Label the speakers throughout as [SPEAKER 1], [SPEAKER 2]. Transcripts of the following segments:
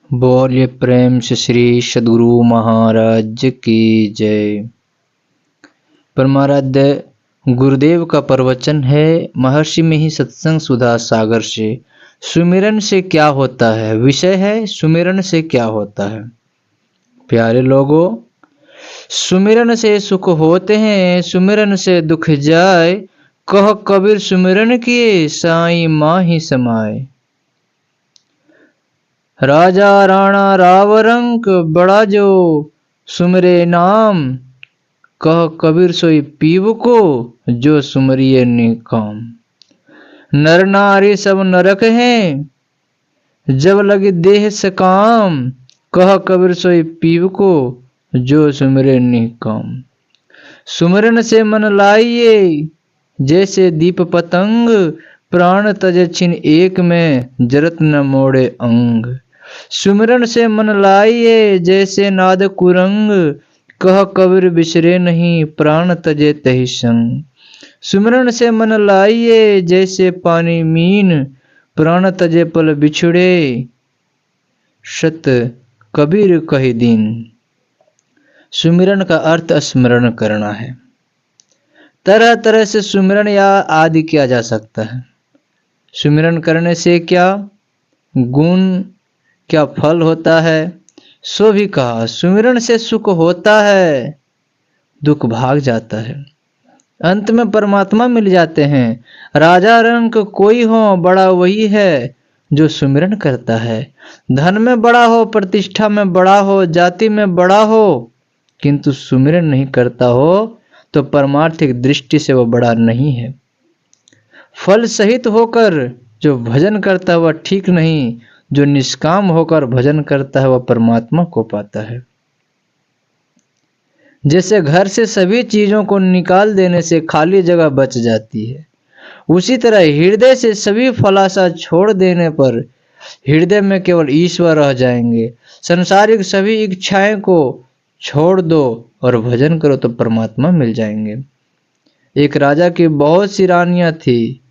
[SPEAKER 1] बोलिए प्रेम से श्री सद्गुरु महाराज की जय। परमाराध्य गुरुदेव का प्रवचन है महर्षि में ही सत्संग सुधा सागर से। सुमिरन से क्या होता है, विषय है सुमिरन से क्या होता है। प्यारे लोगों, सुमिरन से सुख होते हैं, सुमिरन से दुख जाए। कह कबीर सुमिरन किए, साईं माही समाए। राजा राणा राव रंक बड़ा जो सुमरे नाम। कह कबीर सोई पीव को, जो सुमरिए निकाम। नर नारी सब नरक हैं, जब लगे देह से काम। कह कबीर सोई पीव को, जो सुमरे निकाम। सुमरन से मन लाइए, जैसे दीप पतंग। प्राण तज छिन एक में, जरत न मोड़े अंग। सुमिरन से मन लाइए, जैसे नाद कुरंग। कह कबीर बिसरे नहीं, प्राण तजे तहि संग। सुमिरन से मन लाइए, जैसे पानी मीन। प्राण तजे पल बिछुड़े, सत कबीर कहि दीन। सुमिरन का अर्थ स्मरण करना है। तरह तरह से सुमिरन या आदि किया जा सकता है। सुमिरन करने से क्या गुण, क्या फल होता है, सो भी कहा। सुमिरन से सुख होता है, दुख भाग जाता है, अंत में परमात्मा मिल जाते हैं। राजा रंक कोई हो, बड़ा वही है जो सुमिरन करता है। धन में बड़ा हो, प्रतिष्ठा में बड़ा हो, जाति में बड़ा हो, किंतु सुमिरन नहीं करता हो तो परमार्थिक दृष्टि से वह बड़ा नहीं है। फल सहित होकर जो भजन करता है वह ठीक नहीं, जो निष्काम होकर भजन करता है वह परमात्मा को पाता है। जैसे घर से सभी चीजों को निकाल देने से खाली जगह बच जाती है, उसी तरह हृदय से सभी फलाशा छोड़ देने पर हृदय में केवल ईश्वर रह जाएंगे। संसारिक सभी इच्छाएं को छोड़ दो और भजन करो तो परमात्मा मिल जाएंगे। एक राजा की बहुत सी रानियां थी।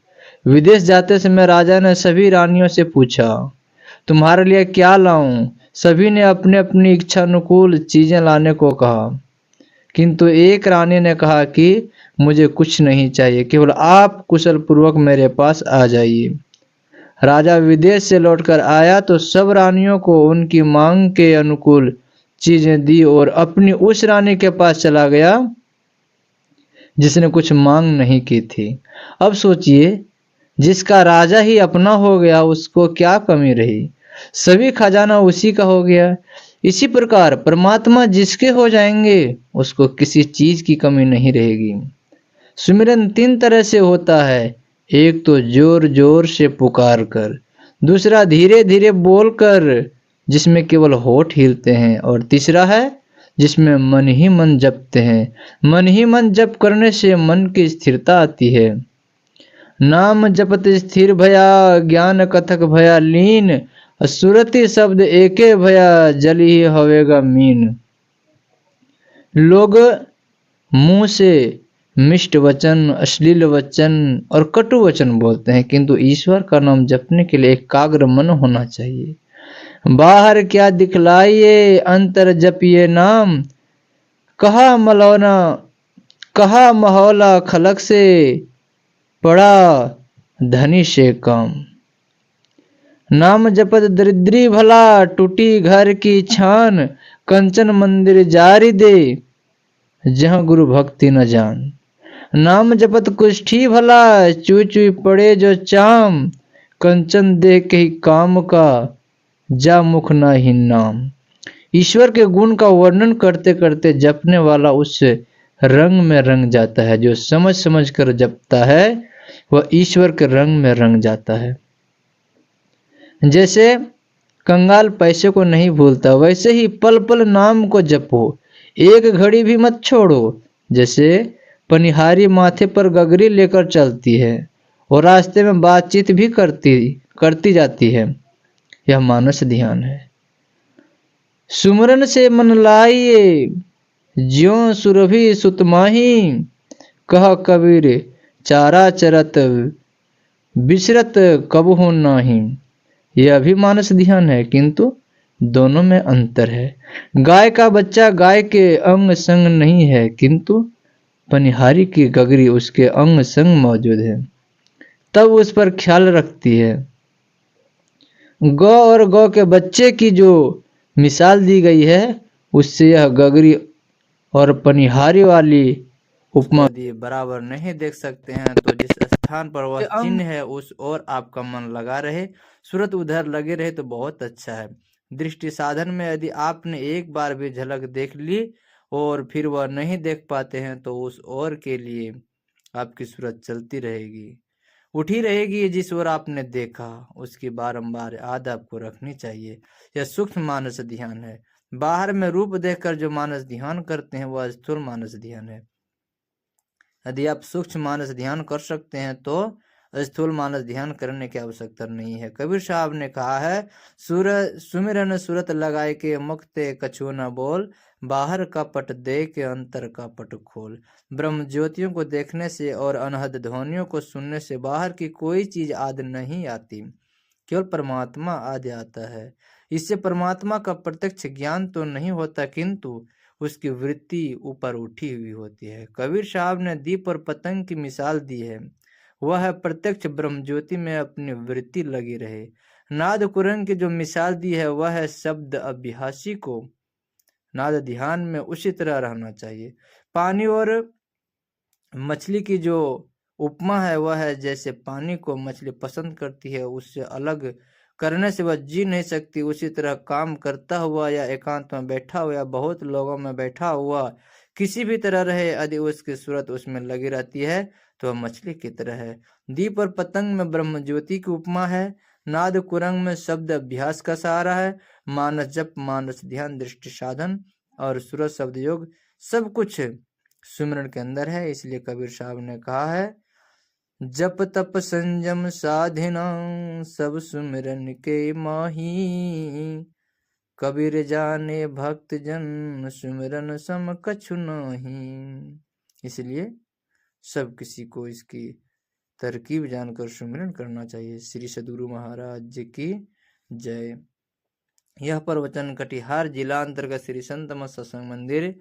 [SPEAKER 1] विदेश जाते समय राजा ने सभी रानियों से पूछा, तुम्हारे लिए क्या लाऊं? सभी ने अपने अपनी इच्छा अनुकूल चीजें लाने को कहा, किंतु एक रानी ने कहा कि मुझे कुछ नहीं चाहिए, केवल आप कुशल पूर्वक मेरे पास आ जाइए। राजा विदेश से लौटकर आया तो सब रानियों को उनकी मांग के अनुकूल चीजें दी और अपनी उस रानी के पास चला गया जिसने कुछ मांग नहीं की थी। अब सोचिए, जिसका राजा ही अपना हो गया उसको क्या कमी रही, सभी खजाना उसी का हो गया। इसी प्रकार परमात्मा जिसके हो जाएंगे उसको किसी चीज की कमी नहीं रहेगी। सुमिरन 3 तरह से होता है। एक तो जोर जोर से पुकार कर, दूसरा धीरे धीरे बोल कर जिसमें केवल होठ हिलते हैं, और तीसरा है जिसमें मन ही मन जपते हैं। मन ही मन जप करने से मन की स्थिरता आती है। नाम जपत स्थिर भया, ज्ञान कथक भया लीन। सुरति शब्द एके भया, जल ही हवेगा मीन। लोग मुंह से मिष्ट वचन, अश्लील वचन और कटु वचन बोलते हैं, किंतु ईश्वर का नाम जपने के लिए एकाग्र मन होना चाहिए। बाहर क्या दिखलाइए, अंतर जपिए नाम। कहा मलौना, कहा महौला खलक से, पड़ा धनी से काम। नाम जपत दरिद्री भला, टूटी घर की छान। कंचन मंदिर जारी दे, जहां गुरु भक्ति न जान। नाम जपत कुष्ठी भला, चुई चुई पड़े जो चाम। कंचन देख के ही काम का, जा मुख ना ही नाम। ईश्वर के गुण का वर्णन करते करते जपने वाला उस रंग में रंग जाता है। जो समझ समझ कर जपता है वह ईश्वर के रंग में रंग जाता है। जैसे कंगाल पैसे को नहीं भूलता, वैसे ही पल पल नाम को जपो, एक घड़ी भी मत छोड़ो। जैसे पनिहारी माथे पर गगरी लेकर चलती है और रास्ते में बातचीत भी करती जाती है, यह मानस ध्यान है। सुमरन से मन लाइए, ज्यों सुरभि सुतमाही। कह कबीर चारा चरत, बिसरत कबहु नाही। यह भी मानस ध्यान है, किंतु दोनों में अंतर है। गाय का बच्चा गाय के अंग संग नहीं है, किंतु पनिहारी की गगरी उसके अंग संग मौजूद है, तब उस पर ख्याल रखती है। गौ और गौ के बच्चे की जो मिसाल दी गई है, उससे यह गगरी और पनिहारी वाली उपमा
[SPEAKER 2] यदि बराबर नहीं देख सकते हैं तो जिस स्थान पर वह चिन्ह है उस ओर आपका मन लगा रहे, सूरत उधर लगे रहे तो बहुत अच्छा है। दृष्टि साधन में यदि आपने एक बार भी झलक देख ली और फिर वह नहीं देख पाते हैं तो उस ओर के लिए आपकी सूरत चलती रहेगी, उठी रहेगी। जिस ओर आपने देखा उसकी बारंबार याद आपको रखनी चाहिए। यह सूक्ष्म मानस ध्यान है। बाहर में रूप देखकर जो मानस ध्यान करते हैं वह स्थूल मानस ध्यान है। यदि आप सूक्ष्म मानस ध्यान कर सकते हैं तो स्थूल मानस ध्यान करने की आवश्यकता नहीं है। कबीर साहब ने कहा है, सुमिरन सूरत लगाए के मुक्ते कछु न बोल, बाहर का पट दे के अंतर का पट खोल। ब्रह्म ज्योतियों को देखने से और अनहद ध्वनियों को सुनने से बाहर की कोई चीज आदि नहीं आती, केवल परमात्मा आदि आता है। इससे परमात्मा का प्रत्यक्ष ज्ञान तो नहीं होता, किंतु उसकी वृत्ति ऊपर उठी हुई होती है। कबीर साहब ने दीप और पतंग की मिसाल दी है, वह प्रत्यक्ष ब्रह्म ज्योति में अपनी वृत्ति लगी रहे। नाद कुरंग की जो मिसाल दी है वह है शब्द अभ्यासी को नाद ध्यान में उसी तरह रहना चाहिए। पानी और मछली की जो उपमा है वह है, जैसे पानी को मछली पसंद करती है, उससे अलग करने से वह जी नहीं सकती, उसी तरह काम करता हुआ या एकांत में बैठा हुआ या बहुत लोगों में बैठा हुआ किसी भी तरह रहे, यदि उसकी सूरत उसमें लगी रहती है तो वह मछली की तरह है। दीप और पतंग में ब्रह्म ज्योति की उपमा है। नाद कुरंग में शब्द अभ्यास का सहारा है। मानस जप, मानस ध्यान, दृष्टि साधन और सूरत शब्द योग सब कुछ सुमिरन के अंदर है। इसलिए कबीर साहब ने कहा है, जप तप संयम साधना सब सुमिरन के माही, कबीर जाने भक्त जन सुमिरन सम कछु नहीं। इसलिए सब किसी को इसकी तरकीब जानकर सुमिरन करना चाहिए। श्री सद्गुरु महाराज जी की जय। यह प्रवचन कटिहार जिला अंतर्गत श्री संत सत्संग मंदिर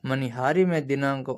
[SPEAKER 2] मनिहारी में दिनांक